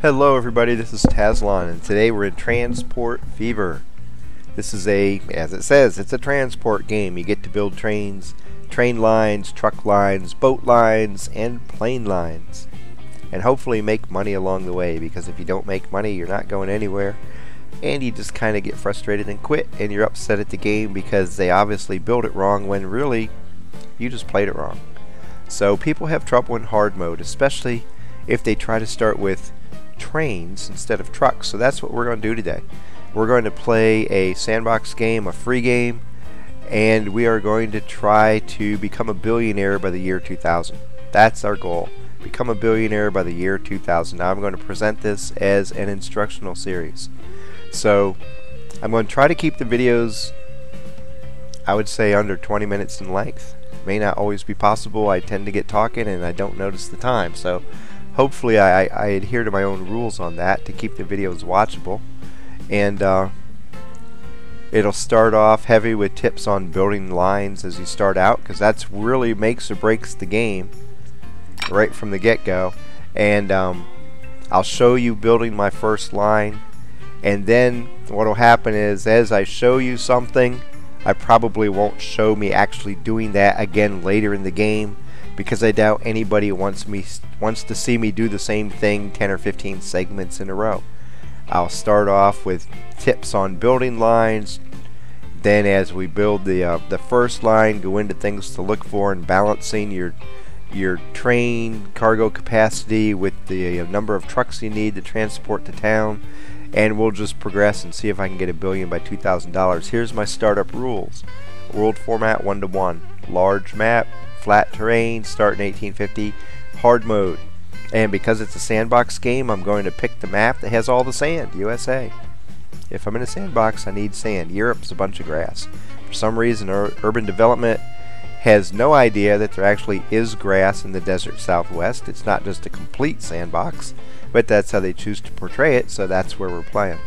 Hello everybody, this is Tazlon, and today we're in Transport Fever. This is as it says, it's a transport game. You get to build trains, train lines, truck lines, boat lines, and plane lines. And hopefully make money along the way, because if you don't make money, you're not going anywhere. And you just kind of get frustrated and quit, and you're upset at the game because they obviously built it wrong when really you just played it wrong. So people have trouble in hard mode, especially if they try to start with trains instead of trucks. So that's what we're going to do today. We're going to play a sandbox game, a free game, and we are going to try to become a billionaire by the year 2000. That's our goal. Become a billionaire by the year 2000. Now I'm going to present this as an instructional series. So I'm going to try to keep the videos, I would say, under 20 minutes in length. May not always be possible. I tend to get talking and I don't notice the time. So hopefully I adhere to my own rules on that to keep the videos watchable. And it'll start off heavy with tips on building lines as you start out, because that's really makes or breaks the game right from the get-go. And I'll show you building my first line, and then what will happen is, as I show you something, I probably won't show me actually doing that again later in the game, because I doubt anybody wants to see me do the same thing 10 or 15 segments in a row. I'll start off with tips on building lines, then as we build the first line, go into things to look for and balancing your train cargo capacity with the number of trucks you need to transport to town, and we'll just progress and see if I can get a billion by $2,000. Here's my startup rules. World format 1-to-1, large map, flat terrain, start in 1850, hard mode. And because it's a sandbox game, I'm going to pick the map that has all the sand, USA. If I'm in a sandbox, I need sand. Europe's a bunch of grass. For some reason, urban development has no idea that there actually is grass in the desert southwest. It's not just a complete sandbox, but that's how they choose to portray it, so that's where we're playing.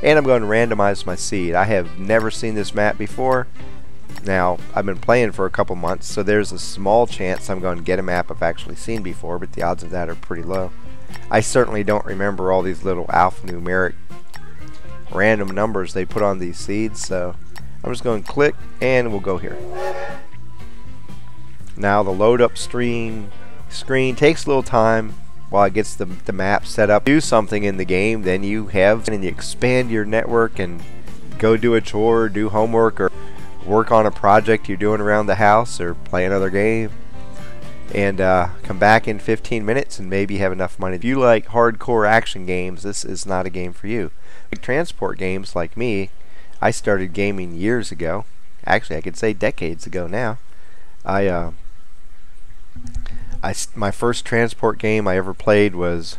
And I'm going to randomize my seed. I have never seen this map before. Now, I've been playing for a couple months, so there's a small chance I'm going to get a map I've actually seen before, but the odds of that are pretty low. I certainly don't remember all these little alphanumeric random numbers they put on these seeds, so I'm just going to click and we'll go here. Now the load up screen takes a little time while it gets the map set up. Do something in the game, then you expand your network and go do a chore, do homework, or work on a project you're doing around the house, or play another game, and come back in 15 minutes and maybe have enough money. If you like hardcore action games, this is not a game for you. Like transport games, like me, I started gaming years ago. Actually, I could say decades ago now. My first transport game I ever played was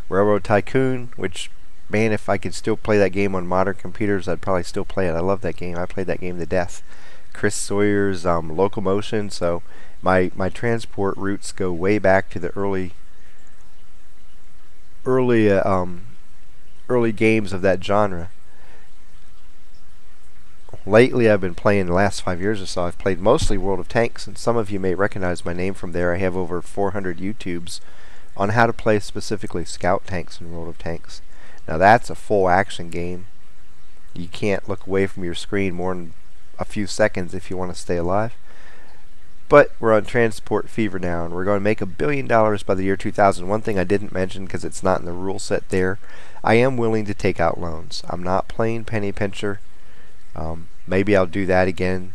Railroad Tycoon, which, man, if I could still play that game on modern computers, I'd probably still play it. I love that game. I played that game to death. Chris Sawyer's Locomotion. So my transport roots go way back to the early games of that genre. Lately, I've been playing, the last 5 years or so, I've played mostly World of Tanks, and some of you may recognize my name from there. I have over 400 YouTubes on how to play specifically scout tanks in World of Tanks. Now that's a full action game. You can't look away from your screen more than a few seconds if you want to stay alive. But we're on Transport Fever now, and we're going to make $1 billion by the year 2000. One thing I didn't mention, because it's not in the rule set there, I am willing to take out loans. I'm not playing penny pincher. Maybe I'll do that again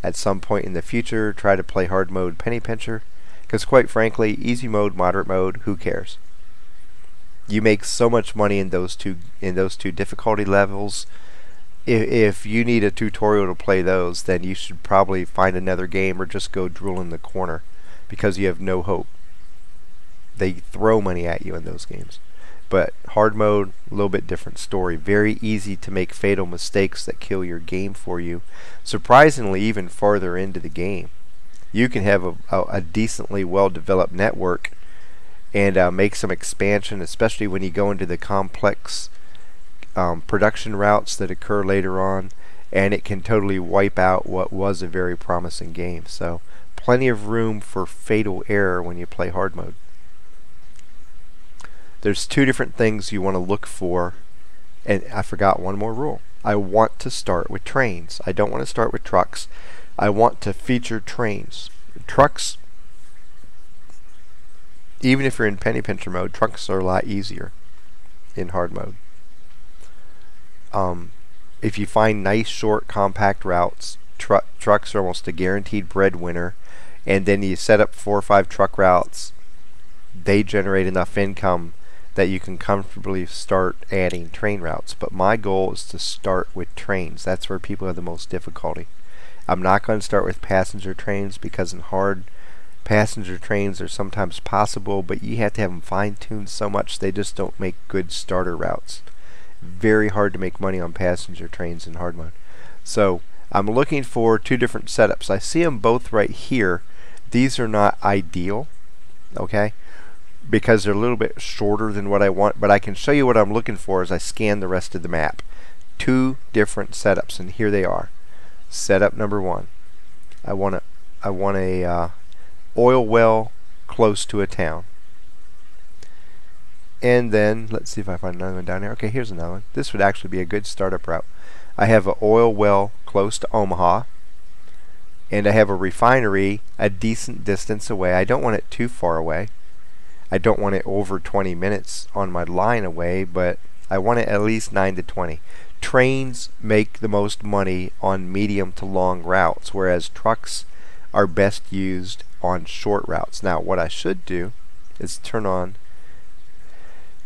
at some point in the future, try to play hard mode penny pincher, because quite frankly, easy mode, moderate mode, who cares? You make so much money in those two difficulty levels. If you need a tutorial to play those, then you should probably find another game or just go drool in the corner, because you have no hope. They throw money at you in those games. But hard mode, a little bit different story. Very easy to make fatal mistakes that kill your game for you. Surprisingly, even farther into the game, you can have a decently well-developed network and make some expansion, especially when you go into the complex production routes that occur later on, and it can totally wipe out what was a very promising game. So plenty of room for fatal error when you play hard mode. There's two different things you want to look for, and I forgot one more rule. I want to start with trains. I don't want to start with trucks. I want to feature trains. Trucks, even if you're in penny pincher mode, trucks are a lot easier in hard mode. If you find nice, short, compact routes, trucks are almost a guaranteed breadwinner, and then you set up 4 or 5 truck routes. They generate enough income that you can comfortably start adding train routes. But my goal is to start with trains. That's where people have the most difficulty. I'm not going to start with passenger trains, because in hard, passenger trains are sometimes possible, but you have to have them fine-tuned so much they just don't make good starter routes. Very hard to make money on passenger trains in hard mode. So I'm looking for two different setups. I see them both right here. These are not ideal, okay, because they're a little bit shorter than what I want, but I can show you what I'm looking for as I scan the rest of the map. Two different setups, and here they are. Setup number 1. I want a oil well close to a town. And then let's see if I find another one down here. Okay, here's another one. This would actually be a good startup route. I have an oil well close to Omaha, and I have a refinery a decent distance away. I don't want it too far away. I don't want it over 20 minutes on my line away, but I want it at least 9 to 20. Trains make the most money on medium to long routes, whereas trucks are best used on short routes. Now, what I should do is turn on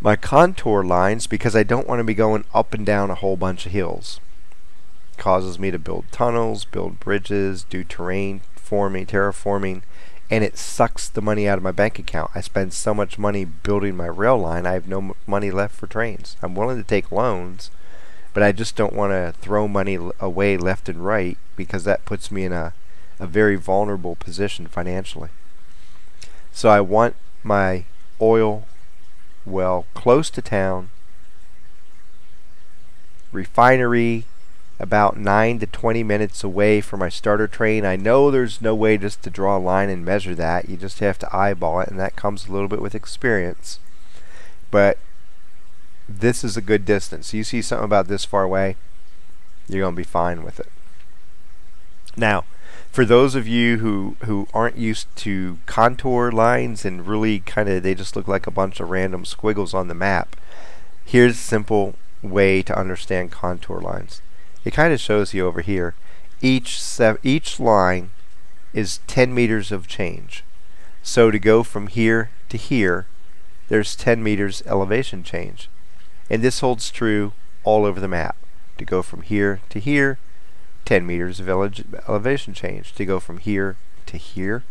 my contour lines, because I don't want to be going up and down a whole bunch of hills. It causes me to build tunnels, build bridges, do terraforming, and it sucks the money out of my bank account. I spend so much money building my rail line, I have no money left for trains. I'm willing to take loans, but I just don't want to throw money away left and right, because that puts me in a very vulnerable position financially. So I want my oil well close to town, refinery about 9 to 20 minutes away from my starter train. I know there's no way just to draw a line and measure that. You just have to eyeball it, and that comes a little bit with experience. But this is a good distance. You see something about this far away, you're going to be fine with it. Now, for those of you who aren't used to contour lines and really they just look like a bunch of random squiggles on the map, here's a simple way to understand contour lines. It kind of shows you over here. Each line is 10 meters of change. So to go from here to here, there's 10 meters elevation change. And this holds true all over the map. To go from here to here, 10 meters of elevation change. To go from here to here,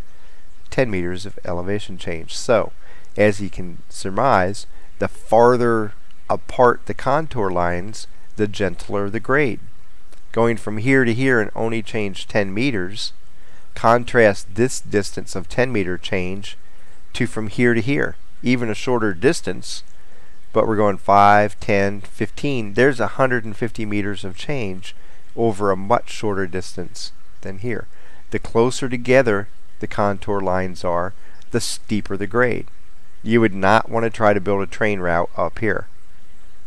10 meters of elevation change. So, as you can surmise, the farther apart the contour lines, the gentler the grade. Going from here to here and only change 10 meters, contrast this distance of 10 meter change to from here to here. Even a shorter distance, but we're going 5, 10, 15. There's 150 meters of change over a much shorter distance than here. The closer together the contour lines are, the steeper the grade. You would not want to try to build a train route up here.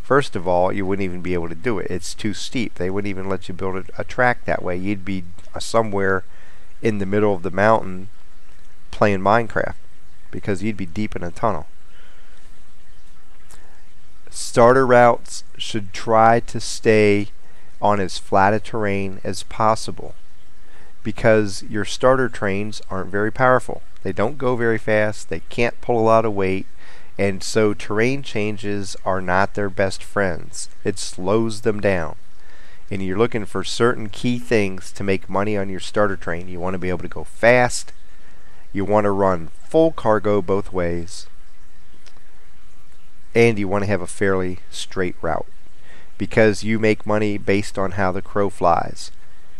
First of all, you wouldn't even be able to do it. It's too steep. They wouldn't even let you build a track that way. You'd be somewhere in the middle of the mountain playing Minecraft, because you'd be deep in a tunnel. Starter routes should try to stay on as flat a terrain as possible, because your starter trains aren't very powerful. They don't go very fast, they can't pull a lot of weight, and so terrain changes are not their best friends. It slows them down, and you're looking for certain key things to make money on your starter train. You want to be able to go fast, you want to run full cargo both ways, and you want to have a fairly straight route, because you make money based on how the crow flies.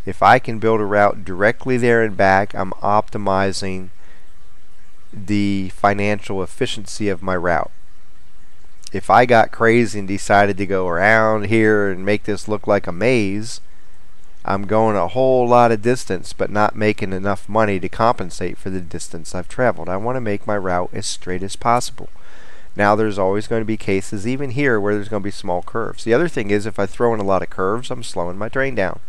If I can build a route directly there and back, I'm optimizing the financial efficiency of my route. If I got crazy and decided to go around here and make this look like a maze, I'm going a whole lot of distance but not making enough money to compensate for the distance I've traveled. I want to make my route as straight as possible. Now there's always going to be cases, even here, where there's going to be small curves. The other thing is, if I throw in a lot of curves, I'm slowing my train down.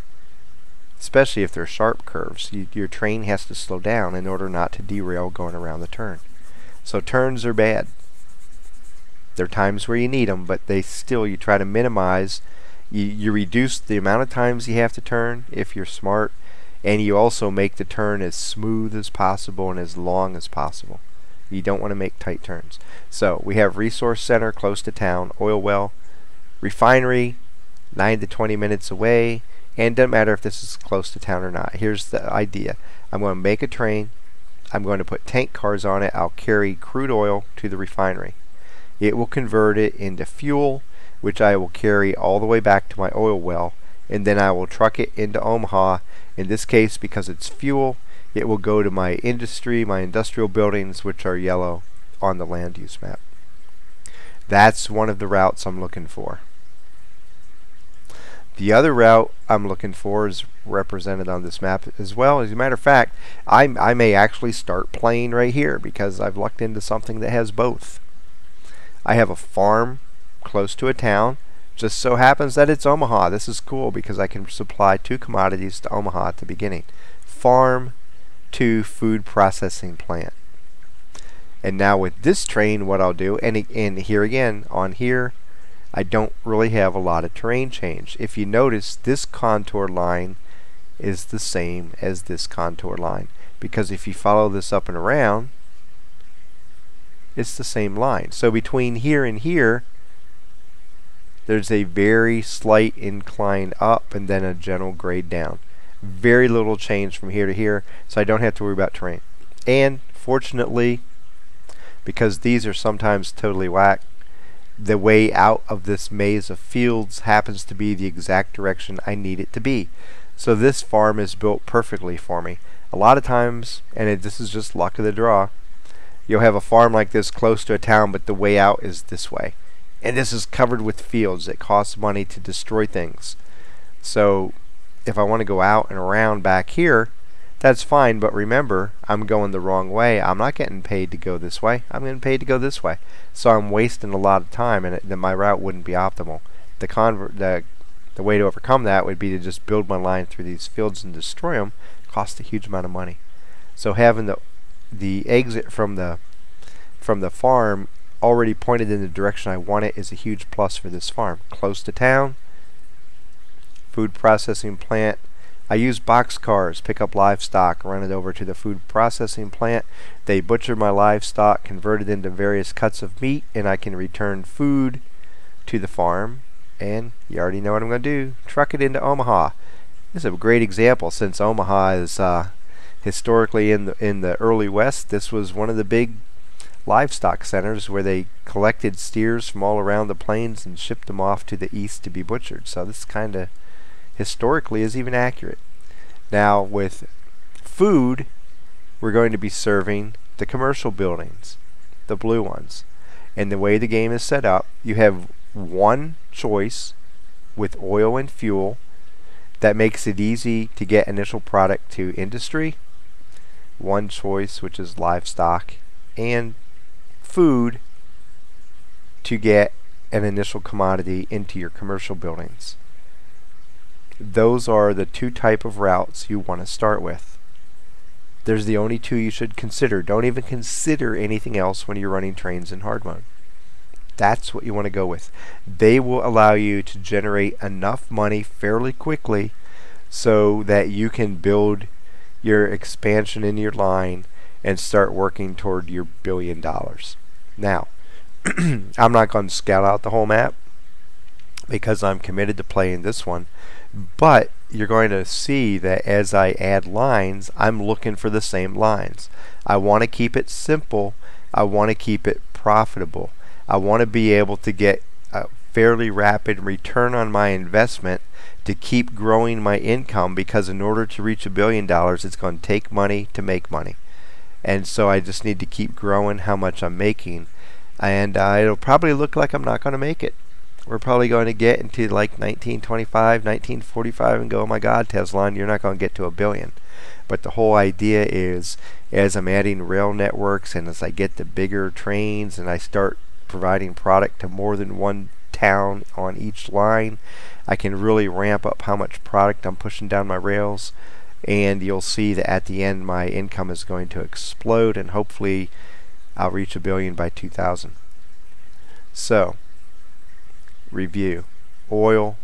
Especially if they're sharp curves. Your train has to slow down in order not to derail going around the turn. So turns are bad. There are times where you need them, but you try to minimize. You reduce the amount of times you have to turn if you're smart, and you also make the turn as smooth as possible and as long as possible. You don't want to make tight turns. So we have resource center close to town, oil well, refinery 9 to 20 minutes away, and it doesn't matter if this is close to town or not. Here's the idea. I'm going to make a train. I'm going to put tank cars on it. I'll carry crude oil to the refinery. It will convert it into fuel, which I will carry all the way back to my oil well, and then I will truck it into Omaha. In this case, because it's fuel, it will go to my industry, my industrial buildings, which are yellow on the land use map. That's one of the routes I'm looking for. The other route I'm looking for is represented on this map as well. As a matter of fact, I may actually start playing right here because I've lucked into something that has both. I have a farm close to a town. Just so happens that it's Omaha. This is cool because I can supply 2 commodities to Omaha at the beginning. Farm to food processing plant. And now with this train, what I'll do, and here again, on here, I don't really have a lot of terrain change. If you notice, this contour line is the same as this contour line, because if you follow this up and around, it's the same line. So between here and here, there's a very slight incline up and then a general grade down. Very little change from here to here, so I don't have to worry about terrain. And fortunately, because these are sometimes totally whack, the way out of this maze of fields happens to be the exact direction I need it to be. So this farm is built perfectly for me. A lot of times, and this is just luck of the draw, you'll have a farm like this close to a town, but the way out is this way. And this is covered with fields. It costs money to destroy things. So if I want to go out and around back here, that's fine, but remember, I'm going the wrong way. I'm not getting paid to go this way. I'm getting paid to go this way. So I'm wasting a lot of time, and then my route wouldn't be optimal. The way to overcome that would be to just build my line through these fields and destroy them. Cost a huge amount of money. So having the exit from the farm already pointed in the direction I want it is a huge plus for this farm. Close to town, food processing plant. I use box cars, pick up livestock, run it over to the food processing plant. They butcher my livestock, convert it into various cuts of meat, and I can return food to the farm. And you already know what I'm going to do. Truck it into Omaha. This is a great example, since Omaha is historically in the early West. This was one of the big livestock centers where they collected steers from all around the plains and shipped them off to the east to be butchered. So this kind of historically is even accurate. Now with food, we're going to be serving the commercial buildings, the blue ones. And the way the game is set up, you have one choice with oil and fuel that makes it easy to get initial product to industry, one choice which is livestock, and food to get an initial commodity into your commercial buildings. Those are the 2 type of routes you want to start with. There's the only 2 you should consider. Don't even consider anything else when you're running trains in hard mode. That's what you want to go with. They will allow you to generate enough money fairly quickly so that you can build your expansion in your line and start working toward your $1 billion. Now, I'm not going to scout out the whole map because I'm committed to playing this one, but you're going to see that as I add lines, I'm looking for the same lines. I want to keep it simple. I want to keep it profitable. I want to be able to get a fairly rapid return on my investment to keep growing my income, because in order to reach $1 billion, it's going to take money to make money. And so I just need to keep growing how much I'm making. And it'll probably look like I'm not going to make it. We're probably going to get into like 1925, 1945 and go, oh my God, Tesla, you're not going to get to $1 billion. But the whole idea is, as I'm adding rail networks and as I get the bigger trains and I start providing product to more than one town on each line, I can really ramp up how much product I'm pushing down my rails, and you'll see that at the end my income is going to explode, and hopefully I'll reach $1 billion by 2000. So, review. Oil,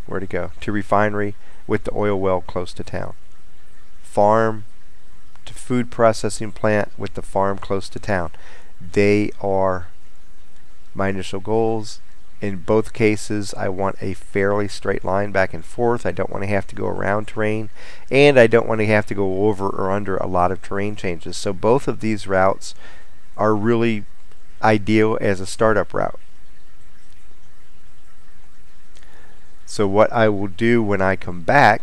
where to go? To refinery with the oil well close to town. Farm to food processing plant with the farm close to town. They are my initial goals. In both cases, I want a fairly straight line back and forth. I don't want to have to go around terrain, and I don't want to have to go over or under a lot of terrain changes. So both of these routes are really ideal as a startup route. So what I will do when I come back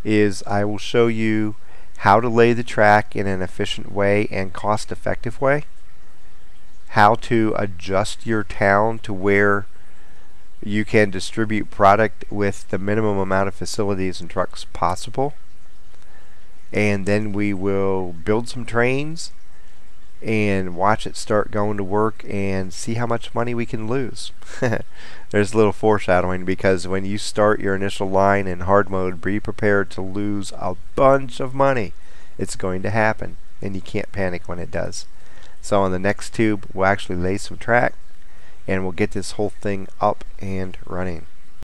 is I will show you how to lay the track in an efficient way and cost-effective way, how to adjust your town to where you can distribute product with the minimum amount of facilities and trucks possible, and then we will build some trains and watch it start going to work and see how much money we can lose. There's a little foreshadowing, because when you start your initial line in hard mode, be prepared to lose a bunch of money. It's going to happen, and you can't panic when it does. So on the next tube, we'll actually lay some track, and we'll get this whole thing up and running.